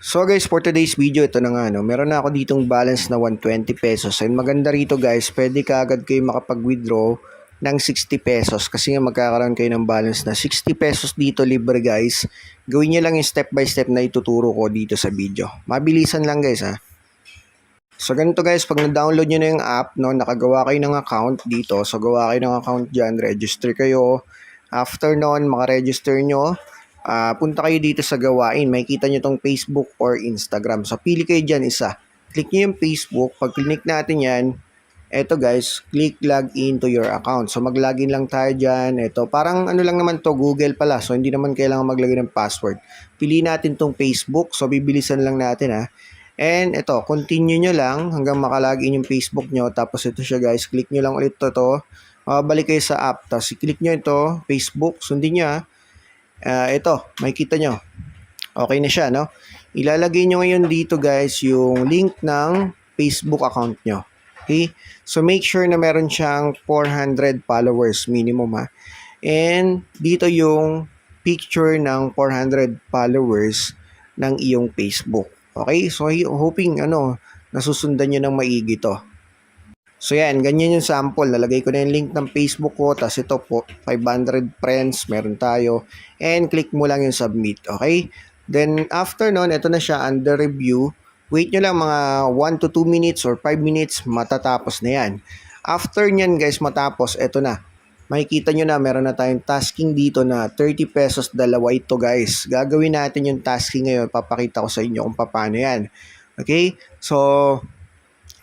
So guys, for today's video, ito na nga, no? Meron na ako ditong balance na 120 pesos. And maganda rito guys, pwede ka agad kayo makapag-withdraw ng 60 pesos. Kasi nga magkakaroon kayo ng balance na 60 pesos dito libre guys. Gawin nyo lang yung step by step na ituturo ko dito sa video. Mabilisan lang guys ha. So ganito guys, pag na-download nyo na yung app, no, nakagawa kayo ng account dito. So gawa kayo ng account dyan, register kayo. After nun, makaregister nyo. Punta kayo dito sa gawain, makikita nyo tong Facebook or Instagram. So pili kayo dyan isa. Click nyo yung Facebook. Pag click natin yan, eto guys, click login to your account. So mag-login lang tayo dyan. Eto, parang ano lang naman to, Google pala. So hindi naman kailangan maglagay ng password. Pili natin tong Facebook. So bibilisan lang natin ha. And ito, continue nyo lang hanggang makalagin yung Facebook nyo. Tapos ito siya guys, click nyo lang ulit to. Balik kayo sa app. Tapos i-click nyo ito, Facebook. Sundin nyo ha. Ito, makikita nyo. Okay na siya, no? Ilalagay nyo ngayon dito guys yung link ng Facebook account nyo. Okay? So make sure na meron siyang 400 followers minimum ha. And dito yung picture ng 400 followers ng iyong Facebook. Okay? So hoping nasusundan nyo ng maigi to. So yan, ganyan yung sample. Nalagay ko na yung link ng Facebook ko. Tapos ito po, 500 friends, meron tayo. And click mo lang yung submit. Okay? Then after nun, ito na siya under review. Wait nyo lang mga 1 to 2 minutes or 5 minutes, matatapos na yan. After nyan guys, matapos, ito na. Makikita nyo na, meron na tayong tasking dito na 30 pesos, dalawa ito guys. Gagawin natin yung tasking ngayon. Papakita ko sa inyo kung paano yan. Okay? So,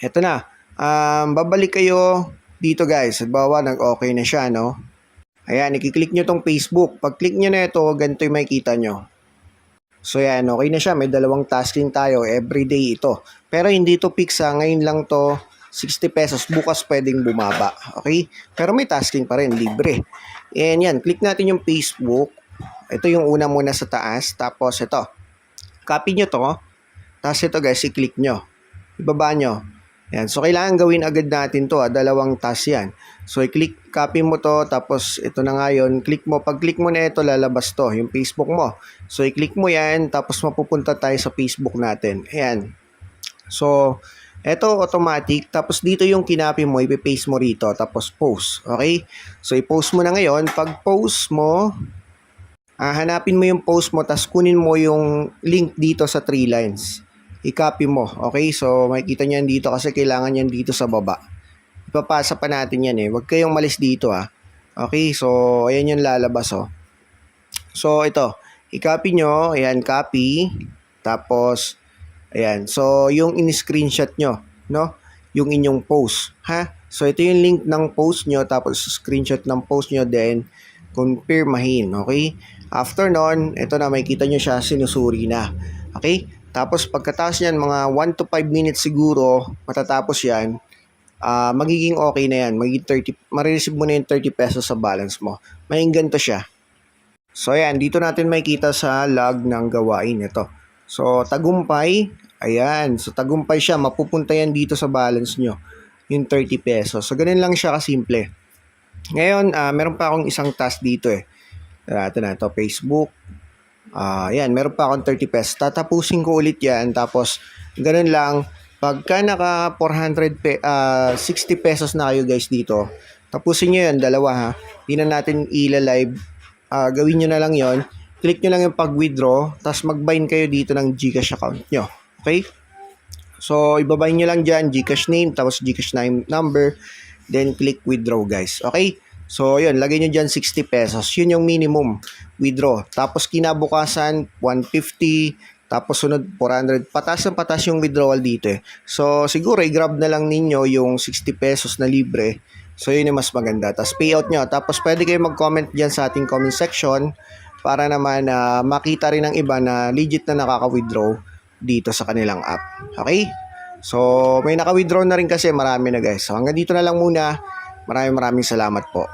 ito na. Babalik kayo dito guys. Halimbawa, nag-okay na siya, no? Ayan, i-click nyo tong Facebook. Pag click nyo na ito, ganito yung makikita nyo. So yan, okay na siya. May dalawang tasking tayo. Everyday ito. Pero hindi to fix ha. Ngayon lang to 60 pesos. Bukas pwedeng bumaba. Okay? Pero may tasking pa rin. Libre. And yan, click natin yung Facebook. Ito yung una muna sa taas. Tapos ito. Copy nyo to. Tapos ito guys, i-click nyo. Ibaba nyo. Yan. So, kailangan gawin agad natin to. Dalawang task yan. So, i-click, copy mo to. Tapos, ito na nga yun. Click mo. Pag click mo na ito, lalabas to. Yung Facebook mo. So, i-click mo yan. Tapos, mapupunta tayo sa Facebook natin. Ayan. So, ito automatic. Tapos, dito yung kinopy mo. Ipi-paste mo rito. Tapos, post. Okay? So, i-post mo na ngayon. Pag post mo, hanapin mo yung post mo. Tapos, kunin mo yung link dito sa 3 lines. I-copy mo. Okay? So, makikita nyo yan dito kasi kailangan yan dito sa baba. Ipapasa pa natin yan eh. Huwag kayong malis dito ha. Okay? So, ayan yung lalabas oh. So, ito. I-copy nyo. Ayan, copy. Tapos, ayan. So, yung in-screenshot nyo. No? Yung inyong post. Ha? So, ito yung link ng post nyo. Tapos, screenshot ng post nyo. Then, confirmahin. Okay? After nun, ito na. Makikita nyo siya. Sinusuri na. Okay? Tapos pagkatapos yan, mga 1 to 5 minutes siguro, matatapos yan, magiging okay na yan. Magiging 30, marireceive mo na yung 30 pesos sa balance mo. May ganito siya. So ayan, dito natin makikita sa log ng gawain ito. So tagumpay, ayan. So tagumpay siya, mapupunta yan dito sa balance nyo, yung 30 pesos. So ganun lang siya kasimple. Ngayon, meron pa akong isang task dito eh. Ito na, ito, Facebook. Yan, meron pa akong 30 pesos. Tatapusin ko ulit yan. Tapos, ganun lang. Pagka naka 60 pesos na kayo guys dito, tapusin nyo yan, dalawa ha. Hindi na natin ila-live. Gawin nyo na lang yon. Click nyo lang yung pag-withdraw. Tapos mag-bind kayo dito ng Gcash account nyo. Okay? So, ibabind nyo lang dyan, Gcash name, tapos Gcash name number. Then, click withdraw guys. Okay? So, yun, lagay nyo dyan 60 pesos. Yun yung minimum withdraw. Tapos, kinabukasan, 150. Tapos, sunod, 400. Patas yung withdrawal dito eh. So, siguro, i-grab na lang ninyo yung 60 pesos na libre. So, yun yung mas maganda. Tapos, payout nyo. Tapos, pwede kayo mag-comment dyan sa ating comment section para naman makita rin ng iba na legit na nakaka-withdraw dito sa kanilang app. Okay? So, may naka-withdraw na rin kasi marami na guys. So, hanggang dito na lang muna. Maraming salamat po.